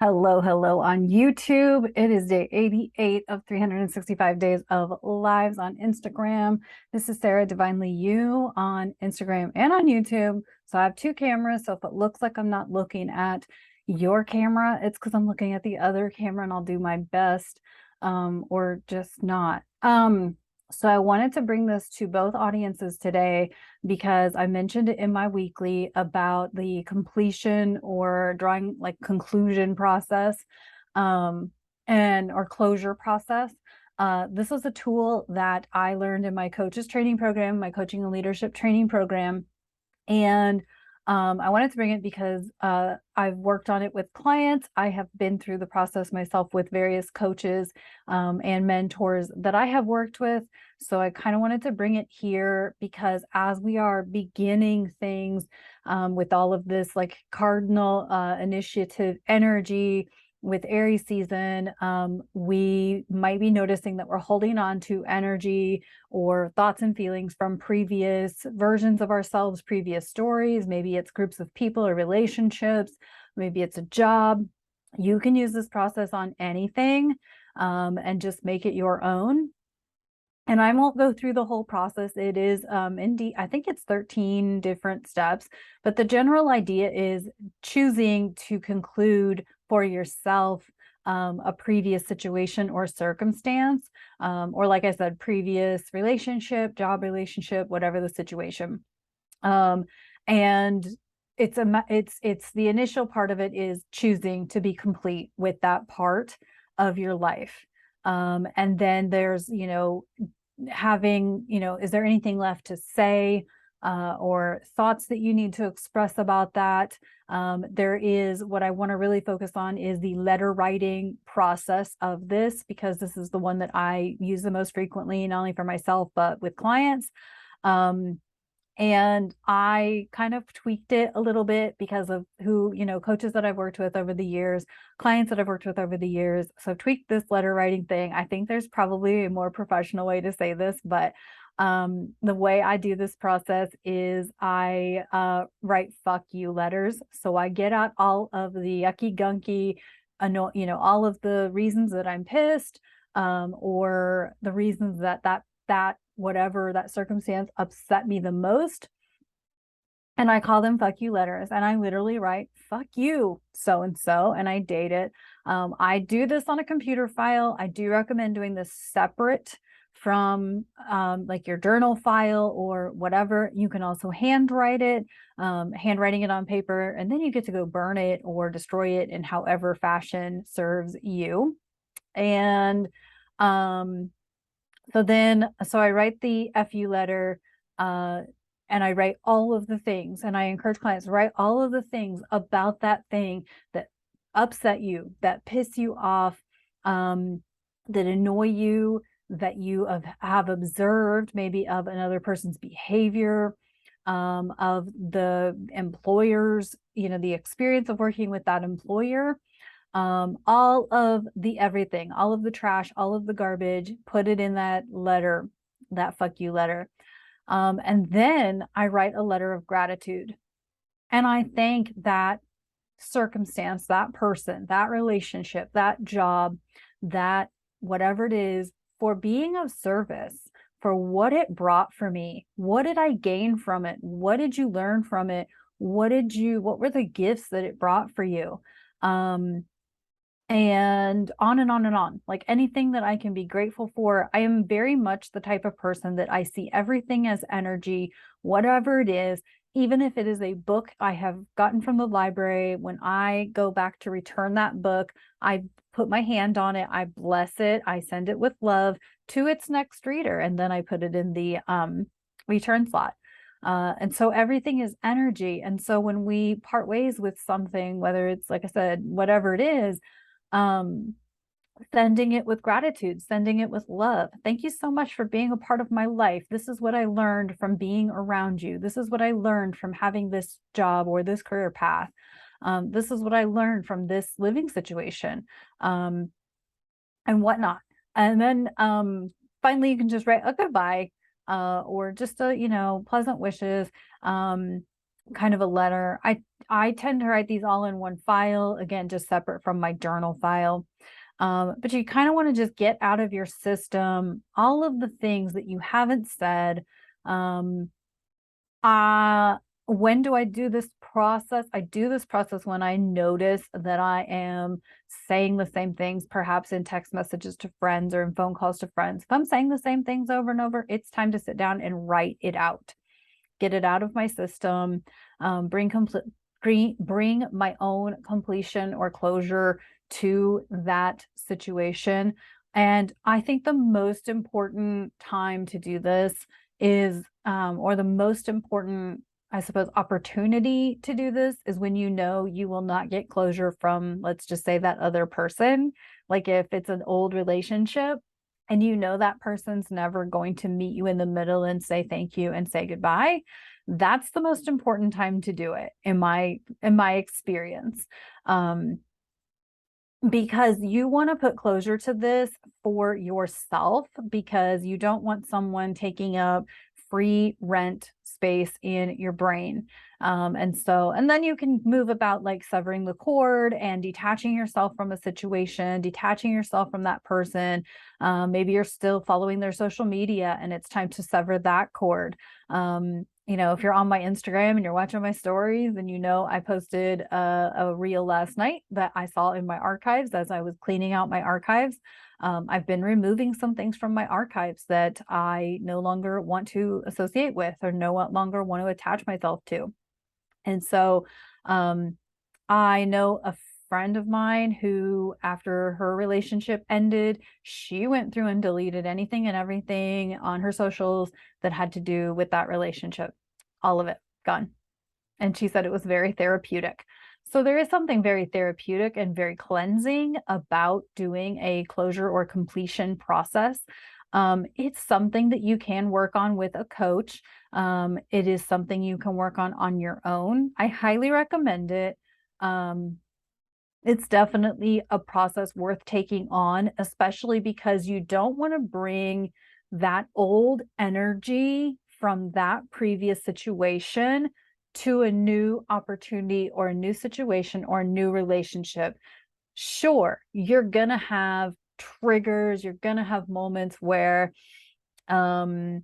Hello, hello on YouTube. It is day 88 of 365 days of lives on Instagram. This is Sarah Divinely You on Instagram and on YouTube. So I have two cameras. So if it looks like I'm not looking at your camera, it's because I'm looking at the other camera and I'll do my best, or just not. So I wanted to bring this to both audiences today because I mentioned it in my weekly about the completion or drawing like conclusion process, um, and or closure process. This was a tool that I learned in my coaches training program, my coaching and leadership training program. And I wanted to bring it because I've worked on it with clients. I have been through the process myself with various coaches and mentors that I have worked with. So I kind of wanted to bring it here because as we are beginning things with all of this like cardinal initiative energy, with Aries season, we might be noticing that we're holding on to energy or thoughts and feelings from previous versions of ourselves, previous stories. Maybe it's groups of people or relationships. Maybe it's a job. You can use this process on anything, and just make it your own. And I won't go through the whole process. It is indeed, I think it's 13 different steps, but the general idea is choosing to conclude for yourself a previous situation or circumstance, or like I said, previous relationship, job relationship, whatever the situation. Um, and it's the initial part of it is choosing to be complete with that part of your life. And then there's, having, is there anything left to say, or thoughts that you need to express about that? There is what I want to really focus on is the letter writing process of this, because this is the one that I use the most frequently, not only for myself, but with clients. And I kind of tweaked it a little bit because of who, coaches that I've worked with over the years, clients that I've worked with over the years. So I've tweaked this letter writing thing. I think there's probably a more professional way to say this, but the way I do this process is I write fuck you letters. So I get out all of the yucky gunky, all of the reasons that I'm pissed, or the reasons that whatever that circumstance upset me the most. And I call them fuck you letters. And I literally write, fuck you, so and so, and I date it. I do this on a computer file. I do recommend doing this separate from like your journal file or whatever. You can also handwrite it, handwriting it on paper, and then you get to go burn it or destroy it in however fashion serves you. And um, so I write the FU letter, uh, and I write all of the things, and I encourage clients to write all of the things about that thing that upset you, that piss you off, that annoy you, that you have observed maybe of another person's behavior, of the employer's, the experience of working with that employer, all of the everything, all of the trash, all of the garbage, put it in that letter, that fuck you letter. And then I write a letter of gratitude. And I thank that circumstance, that person, that relationship, that job, that whatever it is, for being of service, for what it brought for me. What did I gain from it? What did you learn from it? What were the gifts that it brought for you? Um, and on and on and on. Like anything that I can be grateful for. I am very much the type of person that I see everything as energy, whatever it is, even if it is a book I have gotten from the library. When I go back to return that book, I put my hand on it, I bless it, I send it with love to its next reader, and then I put it in the return slot. And so everything is energy. And so when we part ways with something, whether it's, like I said, whatever it is, um, sending it with gratitude, sending it with love. Thank you so much for being a part of my life. This is what I learned from being around you. This is what I learned from having this job or this career path. This is what I learned from this living situation, and whatnot. And then finally, you can just write a goodbye, or just a, pleasant wishes. kind of a letter. I tend to write these all in one file, again, just separate from my journal file. But you kind of want to just get out of your system all of the things that you haven't said. Um, when do I do this process? I do this process when I notice that I am saying the same things, perhaps in text messages to friends or in phone calls to friends. If I'm saying the same things over and over, it's time to sit down and write it out. Get it out of my system, bring my own completion or closure to that situation. And I think the most important time to do this is, or the most important, I suppose, opportunity to do this is when you know you will not get closure from, let's just say, that other person. Like if it's an old relationship and you know that person's never going to meet you in the middle and say thank you and say goodbye, that's the most important time to do it in my experience. Because you want to put closure to this for yourself, because you don't want someone taking up free rent space in your brain. And then you can move about like severing the cord and detaching yourself from a situation, detaching yourself from that person. Maybe you're still following their social media and it's time to sever that cord. If you're on my Instagram and you're watching my stories, and I posted a reel last night that I saw in my archives as I was cleaning out my archives. I've been removing some things from my archives that I no longer want to associate with or no longer want to attach myself to. And so I know a friend of mine who, after her relationship ended, she went through and deleted anything and everything on her socials that had to do with that relationship. All of it gone. And she said it was very therapeutic. So there is something very therapeutic and very cleansing about doing a closure or completion process. It's something that you can work on with a coach. It is something you can work on your own. I highly recommend it. It's definitely a process worth taking on, especially because you don't want to bring that old energy from that previous situation to a new opportunity or a new situation or a new relationship. Sure, you're going to have triggers, you're going to have moments where you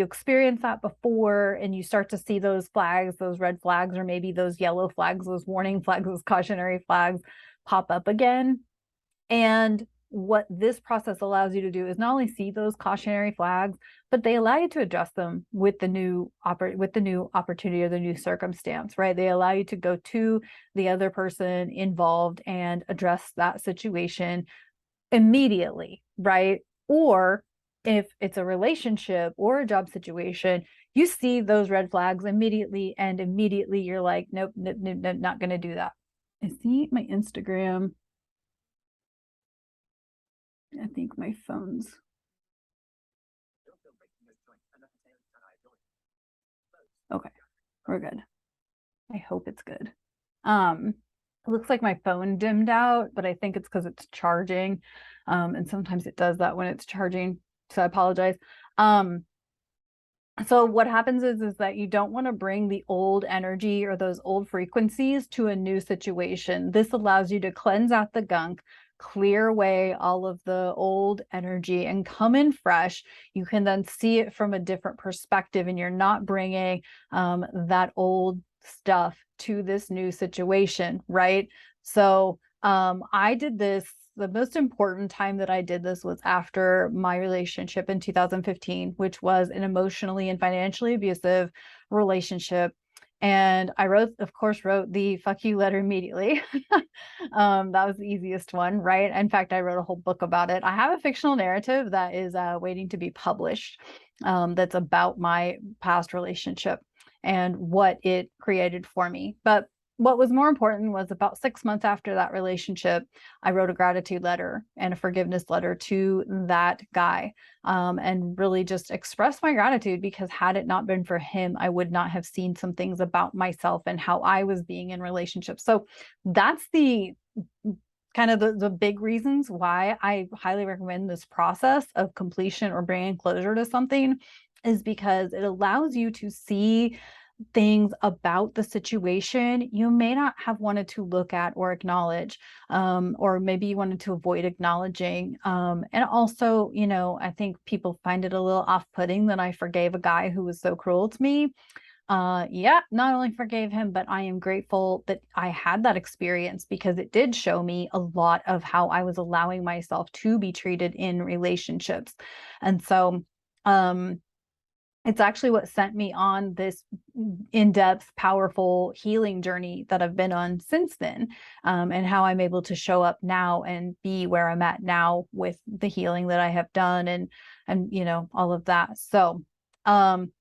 experience that before and you start to see those flags, those red flags, or maybe those yellow flags, those warning flags, those cautionary flags pop up again. And what this process allows you to do is not only see those cautionary flags, but they allow you to adjust them with the new opportunity or the new circumstance, right? They allow you to go to the other person involved and address that situation immediately, right? Or if it's a relationship or a job situation, you see those red flags immediately, and immediately you're like, nope, nope, nope, nope, not going to do that. I see my Instagram. I think my phone's. Okay, we're good. I hope it's good. It looks like my phone dimmed out, but I think it's because it's charging. And sometimes it does that when it's charging. So I apologize. So what happens is that you don't want to bring the old energy or those old frequencies to a new situation. This allows you to cleanse out the gunk, clear away all of the old energy, and come in fresh. You can then see it from a different perspective, and you're not bringing that old stuff to this new situation, right? So I did this. The most important time that I did this was after my relationship in 2015, which was an emotionally and financially abusive relationship. And I of course, wrote the fuck you letter immediately. That was the easiest one, right? In fact, I wrote a whole book about it. I have a fictional narrative that is waiting to be published, that's about my past relationship and what it created for me. But what was more important was about 6 months after that relationship, I wrote a gratitude letter and a forgiveness letter to that guy, and really just expressed my gratitude, because had it not been for him, I would not have seen some things about myself and how I was being in relationships. So that's the kind of the big reasons why I highly recommend this process of completion or bringing closure to something, is because it allows you to see things about the situation you may not have wanted to look at or acknowledge, or maybe you wanted to avoid acknowledging. And also, you know, I think people find it a little off-putting that I forgave a guy who was so cruel to me. Yeah, not only forgave him, but I am grateful that I had that experience because it did show me a lot of how I was allowing myself to be treated in relationships. And so, it's actually what sent me on this in-depth, powerful healing journey that I've been on since then, and how I'm able to show up now and be where I'm at now with the healing that I have done, and you know, all of that. Um,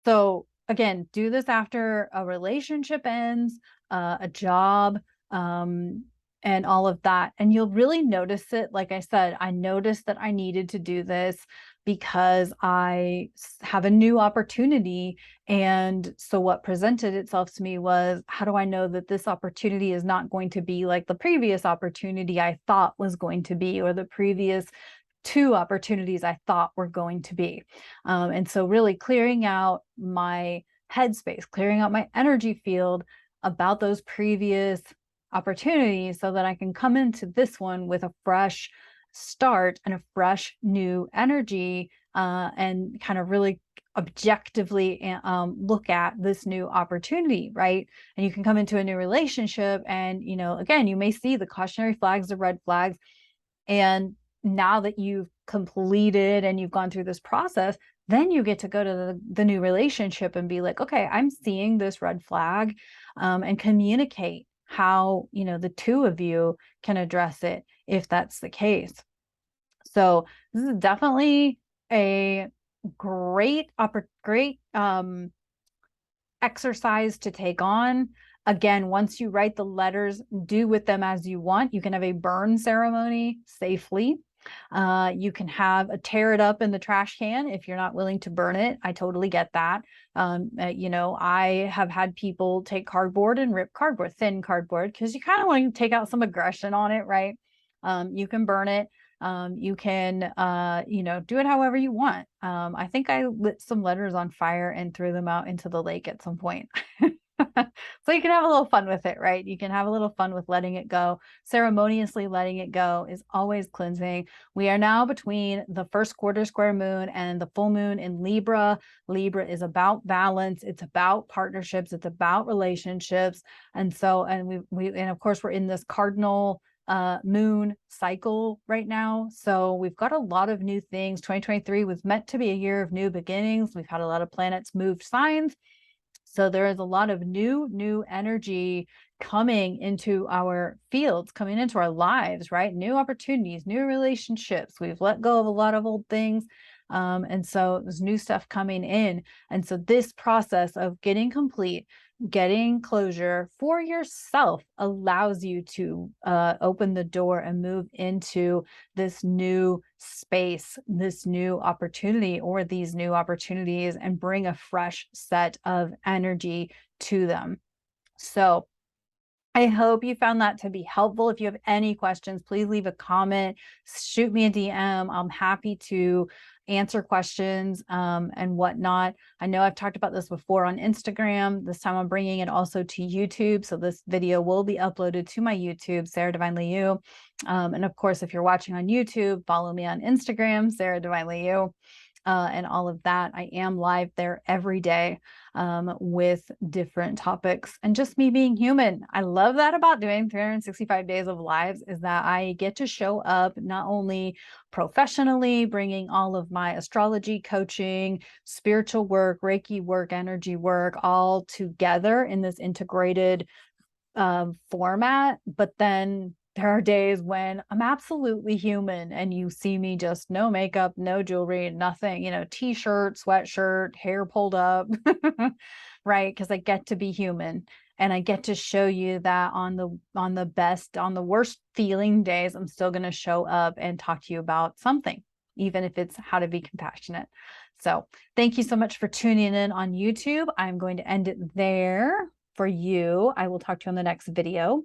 so again, do this after a relationship ends, a job, and all of that. And you'll really notice it. Like I said, I noticed that I needed to do this because I have a new opportunity. And so what presented itself to me was, how do I know that this opportunity is not going to be like the previous opportunity I thought was going to be, or the previous two opportunities I thought were going to be. And so really clearing out my headspace, clearing out my energy field about those previous opportunities so that I can come into this one with a fresh start and a fresh new energy, and kind of really objectively look at this new opportunity, right? And you can come into a new relationship and, you know, again, you may see the cautionary flags, the red flags, and now that you've completed and you've gone through this process, then you get to go to the new relationship and be like, okay, I'm seeing this red flag, and communicate how, you know, the two of you can address it if that's the case. So this is definitely a great exercise to take on. Again, once you write the letters, do with them as you want. You can have a burn ceremony safely. You can have a tear it up in the trash can if you're not willing to burn it. I totally get that. You know, I have had people take cardboard and rip cardboard, thin cardboard, because you kind of want to take out some aggression on it, right? You can burn it. You can, you know, do it however you want. I think I lit some letters on fire and threw them out into the lake at some point. So you can have a little fun with it, right? You can have a little fun with letting it go. Ceremoniously letting it go is always cleansing. We are now between the first quarter square moon and the full moon in Libra. Libra is about balance. It's about partnerships. It's about relationships. And so, and and of course, we're in this cardinal moon cycle right now. So we've got a lot of new things. 2023 was meant to be a year of new beginnings. We've had a lot of planets move signs. So there is a lot of new energy coming into our fields, coming into our lives, right? New opportunities, new relationships. We've let go of a lot of old things. And so there's new stuff coming in. And so this process of getting complete, getting closure for yourself allows you to open the door and move into this new space, this new opportunity, or these new opportunities, and bring a fresh set of energy to them. So I hope you found that to be helpful. If you have any questions, please leave a comment, shoot me a DM. I'm happy to answer questions, and whatnot. I know I've talked about this before on Instagram. This time I'm bringing it also to YouTube. So this video will be uploaded to my YouTube, Sarah Divinely You. And of course, if you're watching on YouTube, follow me on Instagram, Sarah Divinely You. And all of that. I am live there every day, with different topics and just me being human. I love that about doing 365 days of lives, is that I get to show up not only professionally, bringing all of my astrology coaching, spiritual work, Reiki work, energy work, all together in this integrated format, but then there are days when I'm absolutely human and you see me just no makeup, no jewelry, nothing, you know, t-shirt, sweatshirt, hair pulled up, right? Because I get to be human and I get to show you that on the worst feeling days, I'm still going to show up and talk to you about something, even if it's how to be compassionate. So thank you so much for tuning in on YouTube. I'm going to end it there for you. I will talk to you on the next video.